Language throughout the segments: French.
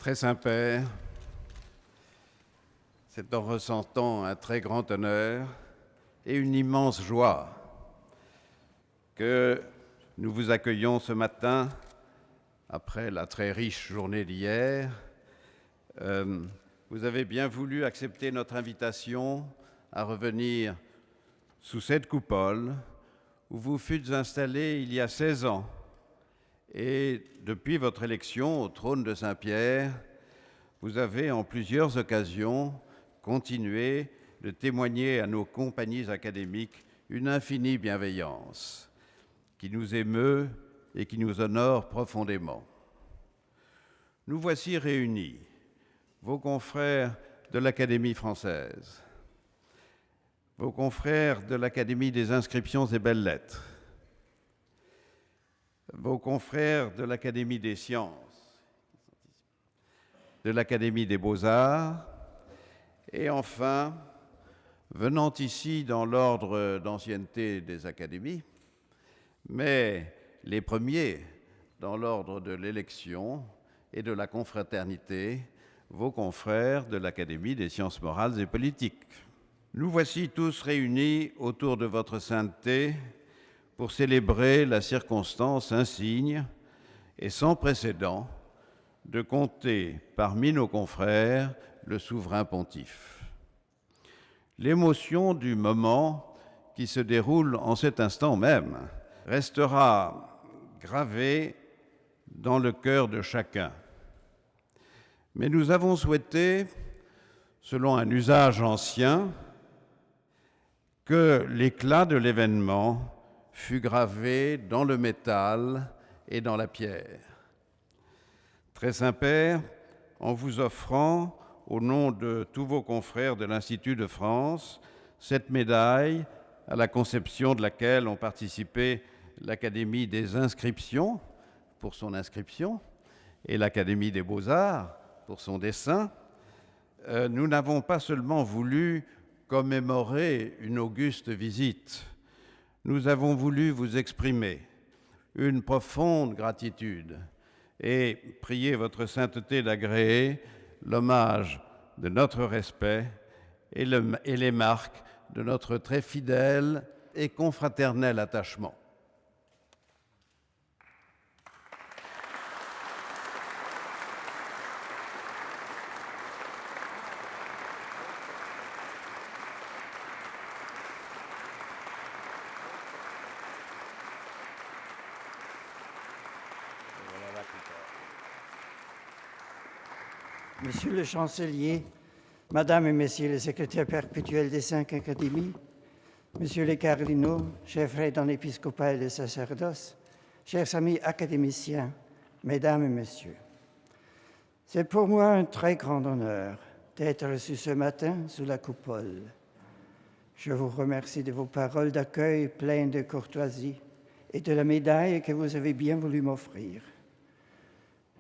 Très Saint-Père, c'est en ressentant un très grand honneur et une immense joie que nous vous accueillons ce matin, après la très riche journée d'hier. Vous avez bien voulu accepter notre invitation à revenir sous cette coupole où vous fûtes installés il y a 16 ans. Et depuis votre élection au trône de Saint-Pierre, vous avez en plusieurs occasions continué de témoigner à nos compagnies académiques une infinie bienveillance qui nous émeut et qui nous honore profondément. Nous voici réunis, vos confrères de l'Académie française, vos confrères de l'Académie des inscriptions et belles-lettres, vos confrères de l'Académie des sciences, de l'Académie des beaux-arts, et enfin, venant ici dans l'ordre d'ancienneté des académies, mais les premiers dans l'ordre de l'élection et de la confraternité, vos confrères de l'Académie des sciences morales et politiques. Nous voici tous réunis autour de votre sainteté pour célébrer la circonstance insigne et sans précédent de compter parmi nos confrères le souverain pontife. L'émotion du moment qui se déroule en cet instant même restera gravée dans le cœur de chacun. Mais nous avons souhaité, selon un usage ancien, que l'éclat de l'événement fût gravé dans le métal et dans la pierre. Très Saint-Père, en vous offrant, au nom de tous vos confrères de l'Institut de France, cette médaille à la conception de laquelle ont participé l'Académie des inscriptions pour son inscription et l'Académie des beaux-arts pour son dessin, nous n'avons pas seulement voulu commémorer une auguste visite, nous avons voulu vous exprimer une profonde gratitude et prier votre sainteté d'agréer l'hommage de notre respect et les marques de notre très fidèle et confraternel attachement. Monsieur le chancelier, Madame et Messieurs les secrétaires perpétuels des 5 académies, Messieurs les cardinaux, chers frères dans l'épiscopat et le sacerdoce, chers amis académiciens, Mesdames et Messieurs, c'est pour moi un très grand honneur d'être reçu ce matin sous la coupole. Je vous remercie de vos paroles d'accueil pleines de courtoisie et de la médaille que vous avez bien voulu m'offrir.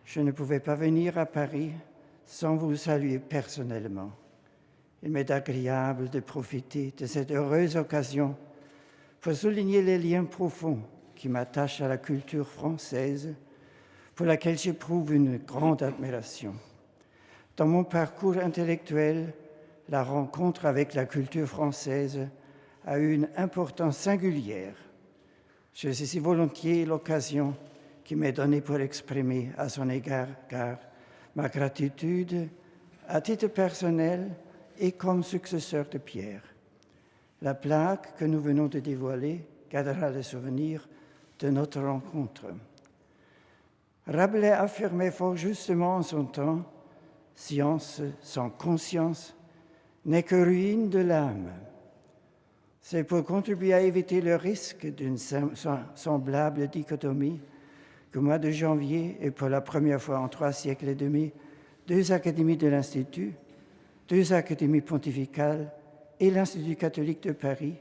Je ne pouvais pas venir à Paris sans vous saluer personnellement. Il m'est agréable de profiter de cette heureuse occasion pour souligner les liens profonds qui m'attachent à la culture française, pour laquelle j'éprouve une grande admiration. Dans mon parcours intellectuel, la rencontre avec la culture française a eu une importance singulière. Je saisis volontiers l'occasion qui m'est donnée pour exprimer à son égard ma gratitude à titre personnel et comme successeur de Pierre. La plaque que nous venons de dévoiler gardera le souvenir de notre rencontre. Rabelais affirmait fort justement en son temps « Science sans conscience n'est que ruine de l'âme ». C'est pour contribuer à éviter le risque d'une semblable dichotomie qu'au mois de janvier, et pour la première fois en 3 siècles et demi, 2 académies de l'Institut, 2 académies pontificales et l'Institut catholique de Paris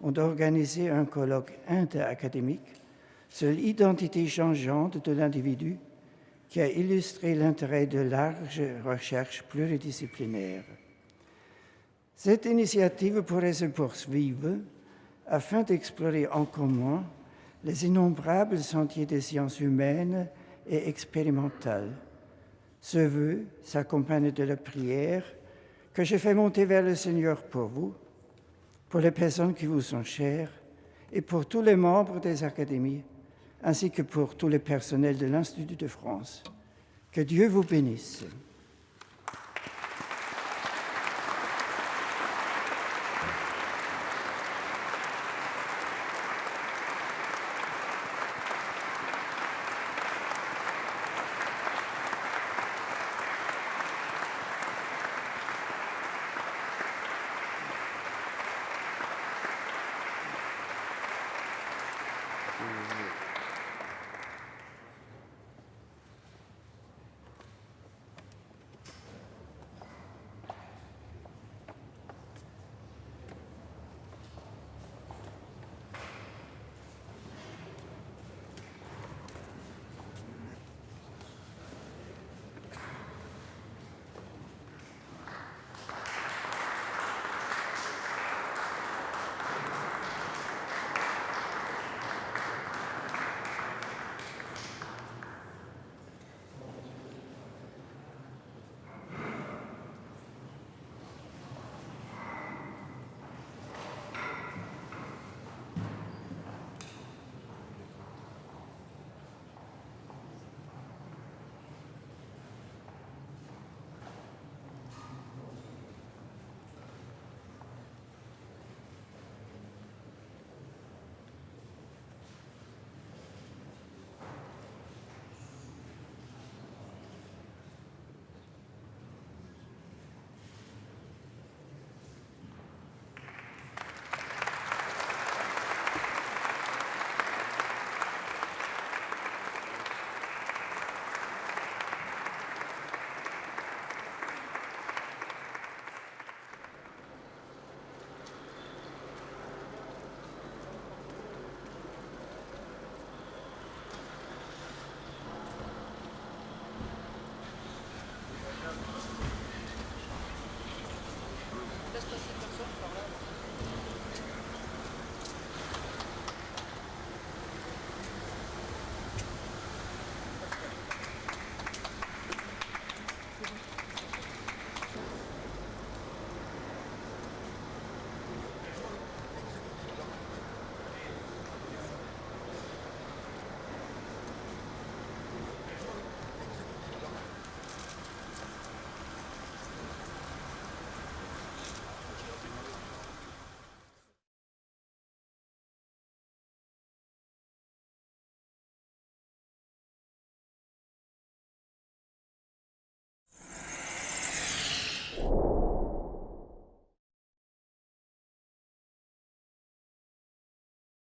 ont organisé un colloque interacadémique sur l'identité changeante de l'individu qui a illustré l'intérêt de larges recherches pluridisciplinaires. Cette initiative pourrait se poursuivre afin d'explorer en commun les innombrables sentiers des sciences humaines et expérimentales, Ce vœu s'accompagne de la prière que je fais monter vers le Seigneur pour vous, pour les personnes qui vous sont chères et pour tous les membres des académies, ainsi que pour tous les personnels de l'Institut de France. Que Dieu vous bénisse.